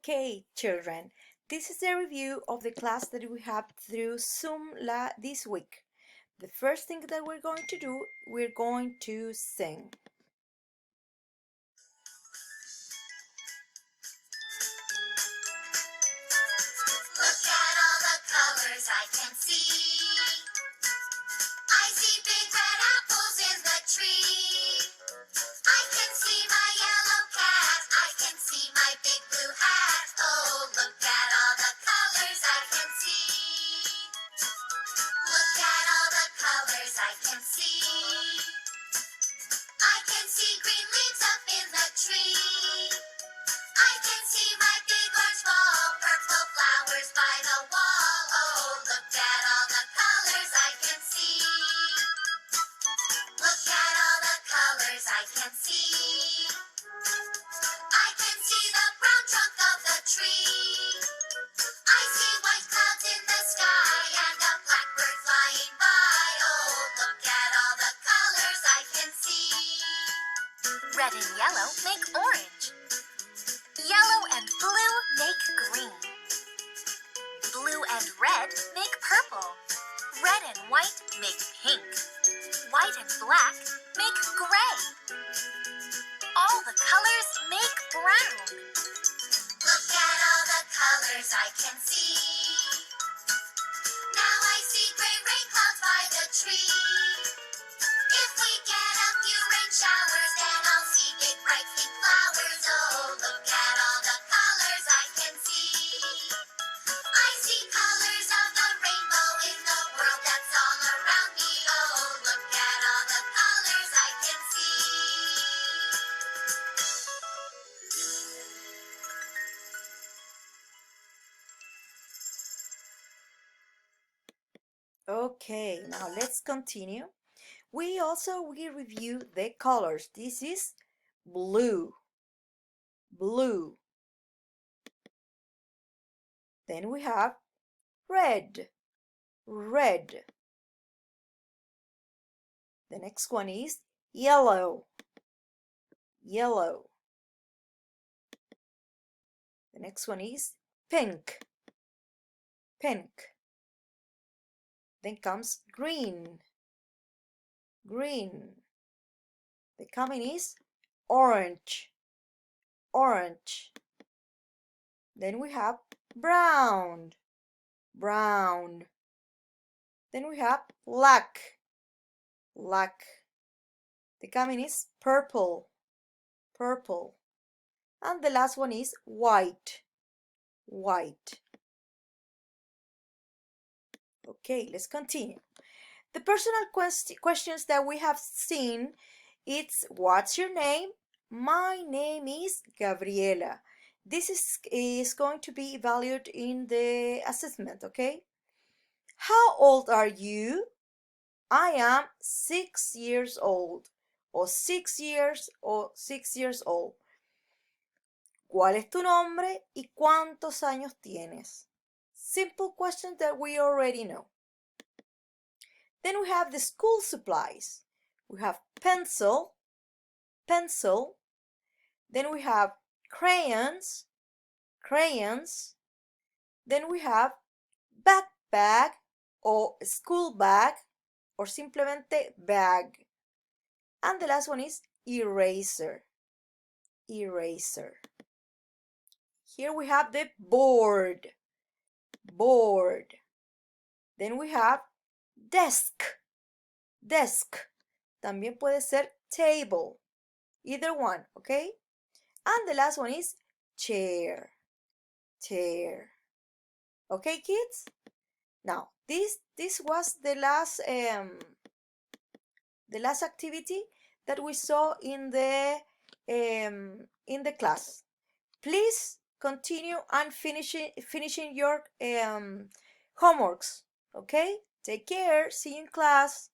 Okay, children, this is a review of the class that we have through Zoom this week. The first thing that we're going to do, we're going to sing. Look at all the colors I can see. I see big red apples in the tree. I can see my yellow cat. I can see my big blue hat. Oh, look at all the colors I can see. Look at all the colors I can see. I can see green leaves up in the tree. I can see my big orange ball, purple flowers by the wall. Oh, look at all the colors I can see. Look at all the colors I can see. I can see the brown trunk of the tree. I see white clouds in the sky and a blackbird flying by. Oh, look at all the colors I can see. Red and yellow make orange. Yellow and blue make green. Blue and red make purple. Red and white make pink. White and black make gray. All the colors make brown. Look at all the colors I can see. Now I see gray rain clouds by the tree. If we get a few rain showers, then I'll see big bright pink flowers. Oh, look at all the colors I can see. I see colors of the rainbow in the world that's all around me. Oh, look at all the colors I can see. Okay, now let's continue. We review the colors. This is blue. Blue. Then we have red. Red. The next one is yellow. Yellow. The next one is pink. Pink. Then comes green. Green. The coming is orange. Orange. Then we have brown. Brown. Then we have black. Black. The coming is purple. Purple. And the last one is white. White. Okay, let's continue. The personal questions that we have seen, it's what's your name? My name is Gabriela. This is going to be evaluated in the assessment, okay? How old are you? I am 6 years old. Or 6 years or 6 years old. ¿Cuál es tu nombre y cuántos años tienes? Simple questions that we already know. Then we have the school supplies. We have pencil. Then we have crayons. Then we have backpack or school bag or simplemente bag. And the last one is eraser. Here we have the board. Then we have desk. También puede ser table. Either one, okay? And the last one is chair. Okay, kids? Now, this was the last activity that we saw in the class. Please continue and finishing your homeworks. Okay? Take care. See you in class.